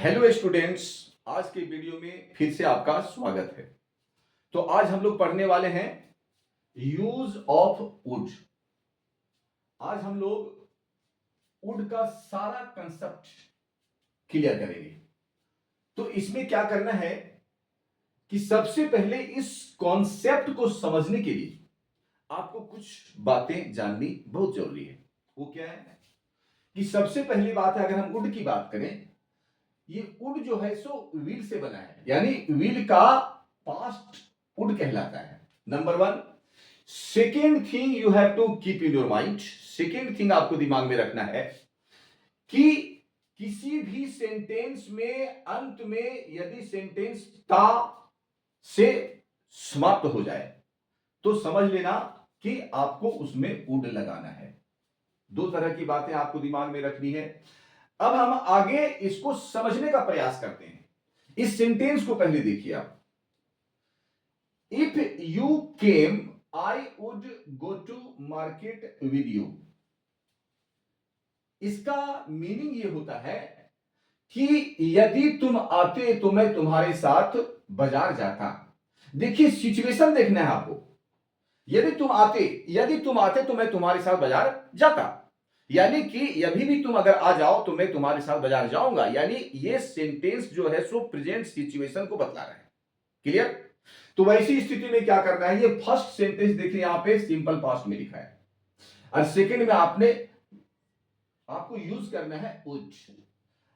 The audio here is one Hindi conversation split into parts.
हेलो स्टूडेंट्स, आज के वीडियो में फिर से आपका स्वागत है। तो आज हम लोग पढ़ने वाले हैं यूज ऑफ वुड। आज हम लोग वुड का सारा कंसेप्ट क्लियर करेंगे। तो इसमें क्या करना है कि सबसे पहले इस कॉन्सेप्ट को समझने के लिए आपको कुछ बातें जाननी बहुत जरूरी है। वो क्या है कि सबसे पहली बात है, अगर हम वुड की बात करें, ये वुड जो है सो व्हील से बना है, यानी व्हील का पास्ट वुड कहलाता है। Number one. Second thing you have to keep in your mind, second thing आपको दिमाग में रखना है कि किसी भी सेंटेंस में अंत में यदि सेंटेंस ता से समाप्त हो जाए तो समझ लेना कि आपको उसमें वुड लगाना है। दो तरह की बातें आपको दिमाग में रखनी है। अब हम आगे इसको समझने का प्रयास करते हैं। इस सेंटेंस को पहले देखिए आप। If you came I would go to market with you. इसका मीनिंग यह होता है कि यदि तुम आते तो मैं तुम्हारे साथ बाजार जाता। देखिए, सिचुएशन देखना है आपको। यदि तुम आते तो मैं तुम्हारे साथ बाजार जाता, यानी कि अभी भी तुम अगर आ जाओ तो मैं तुम्हारे साथ बाजार जाऊंगा। यानी ये सेंटेंस जो है सो प्रेजेंट सिचुएशन को बता रहा है। क्लियर? तो वैसी स्थिति में क्या करना है, ये फर्स्ट सेंटेंस देखिए यहां पे सिंपल पास्ट में लिखा है और सेकंड में आपको यूज करना है वुड।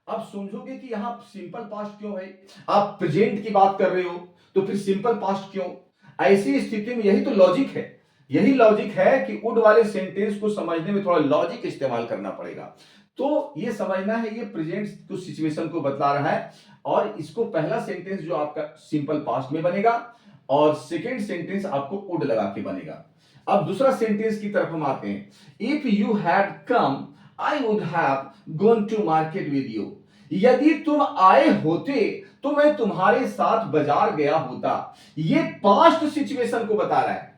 अब समझोगे कि यहां सिंपल पास्ट क्यों है। आप प्रेजेंट की बात कर रहे हो तो फिर सिंपल पास्ट क्यों। ऐसी स्थिति में यही तो लॉजिक है। यही लॉजिक है कि वुड वाले सेंटेंस को समझने में थोड़ा लॉजिक इस्तेमाल करना पड़ेगा। तो ये समझना है, ये प्रेजेंट कुछ सिचुएशन को बतला रहा है और इसको पहला सेंटेंस जो आपका सिंपल पास्ट में बनेगा और सेकेंड सेंटेंस आपको वुड लगा के बनेगा। अब दूसरा सेंटेंस की तरफ हम आते हैं। If you had come I would have gone to market with you. यदि तुम आए होते तो मैं तुम्हारे साथ बाजार गया होता। ये पास्ट सिचुएशन को बता रहा है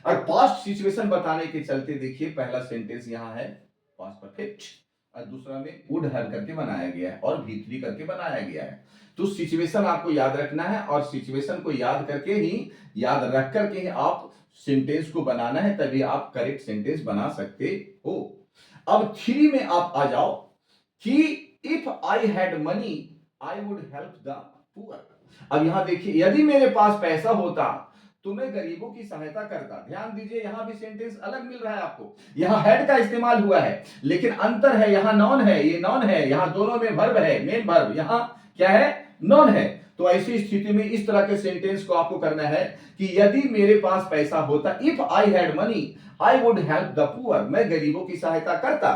और पास्ट सिचुएशन बताने के चलते देखिए पहला सेंटेंस यहां है पास्ट परफेक्ट और दूसरा में वुड हैव करके बनाया गया है और भी3 करके बनाया गया है। तो सिचुएशन आपको याद रखना है और सिचुएशन को याद रख करके ही आप सेंटेंस को बनाना है, तभी आप करेक्ट सेंटेंस बना सकते हो। अब 3 में आप आ जाओ कि if I had money I would help the poor. अब यहां देखिए, यदि मेरे पास पैसा होता तो मैं गरीबों की सहायता करता। ध्यान दीजिए, यहां भी सेंटेंस अलग मिल रहा है आपको। यहां हेड का इस्तेमाल हुआ है लेकिन अंतर है, यहां नॉन है, ये नॉन है। यहां दोनों में वर्ब है, मेन वर्ब, यहां क्या है, नॉन है। तो ऐसी स्थिति में इस तरह के सेंटेंस को आपको करना है कि यदि मेरे पास पैसा होता, if I had money I would help the poor, मैं गरीबों की सहायता करता।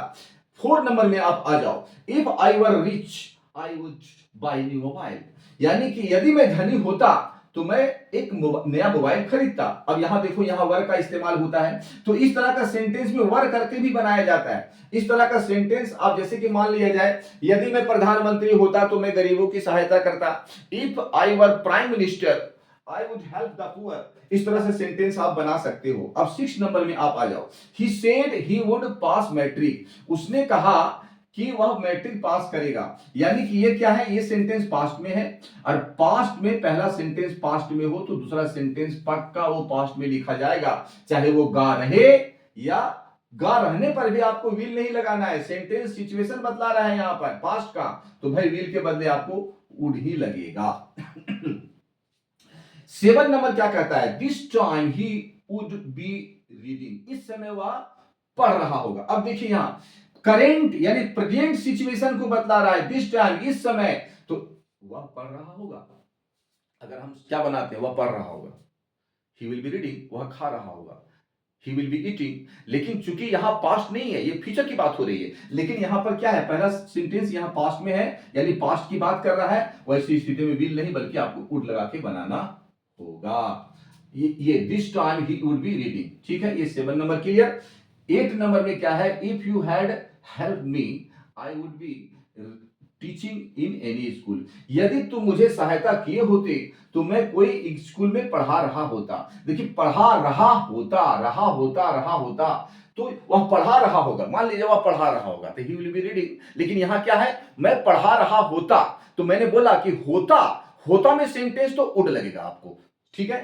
4 नंबर में आप आ जाओ। If I were rich I would buy new mobile. यानी कि यदि मैं धनी होता तो मैं एक नया मोबाइल खरीदता। अब यहां देखो, यहां वर का इस्तेमाल होता है तो इस तरह का सेंटेंस में वर करके भी बनाया जाता है। इस तरह का सेंटेंस आप जैसे कि मान लिया जाए, यदि मैं प्रधानमंत्री होता तो मैं गरीबों की सहायता करता। If I were prime minister I would help the poor. इस तरह से सेंटेंस आप बना सकते हो। अब 6 नंबर में आप आ जाओ। He said he would pass matric. उसने कहा कि वह मैट्रिक पास करेगा। यानी कि ये क्या है, ये सेंटेंस पास्ट में है और पास्ट में पहला सेंटेंस पास्ट में हो तो दूसरा सेंटेंस पक्का वो पास्ट में लिखा जाएगा, चाहे वो गा रहे या गा रहने पर भी आपको विल नहीं लगाना है। सेंटेंस सिचुएशन बतला रहा है यहां पर पास्ट का, तो भाई विल के बदले आपको वुड ही लगेगा। 7 नंबर क्या कहता है, this time he would be reading. इस समय वह पढ़ रहा होगा। अब देखिए यहां करेंट यानी प्रेजेंट सिचुएशन को बतला रहा है, दिस टाइम, इस समय, तो वह पढ़ रहा होगा। अगर हम क्या बनाते हैं, वह पढ़ रहा होगा, ही विल बी रीडिंग, वह खा रहा होगा, ही विल बी ईटिंग। लेकिन चूंकि यहां पास्ट नहीं है, ये फ्यूचर की बात हो रही है, लेकिन यहां पर क्या है, पहला सेंटेंस यहां पास्ट में है यानी पास्ट की बात कर रहा है। वैसी स्थिति में विल नहीं बल्कि आपको वुड लगा के बनाना होगा। ये this time he would be reading. ठीक है, ये 7 नंबर क्लियर। 8 नंबर में क्या है, if you had help me I would be teaching in any school. यदि तुम मुझे सहायता किए होते तो मैं कोई स्कूल में पढ़ा रहा होता। देखिए, पढ़ा रहा होता तो वह पढ़ा रहा होगा। मान लीजिए वह पढ़ा रहा होगा तो ही विल बी रीडिंग, लेकिन यहां क्या है, मैं पढ़ा रहा होता, तो मैंने बोला कि होता, होता में सेंटेंस तो वुड लगेगा आपको, ठीक है।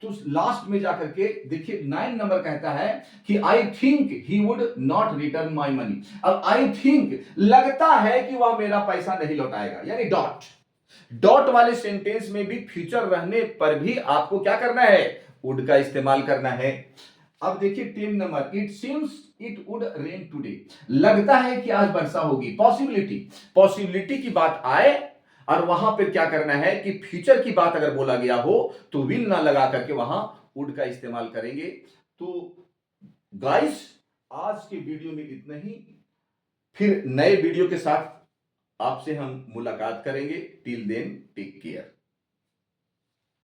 तो लास्ट में जाकर के देखिए 9 नंबर कहता है कि I think he would not return my money. अब आई थिंक, लगता है कि वह मेरा पैसा नहीं लौटाएगा, यानी डॉट, डॉट वाले सेंटेंस में भी फ्यूचर रहने पर भी आपको क्या करना है, वुड का इस्तेमाल करना है। अब देखिए 10 number, it seems it would rain today. लगता है कि आज वर्षा होगी, पॉसिबिलिटी, पॉसिबिलिटी की बात आए और वहां पे क्या करना है कि फ्यूचर की बात अगर बोला गया हो तो विल ना लगा करके वहां वुड का इस्तेमाल करेंगे। तो गाइस, आज के वीडियो में इतना ही, फिर नए वीडियो के साथ आपसे हम मुलाकात करेंगे। Till then take care.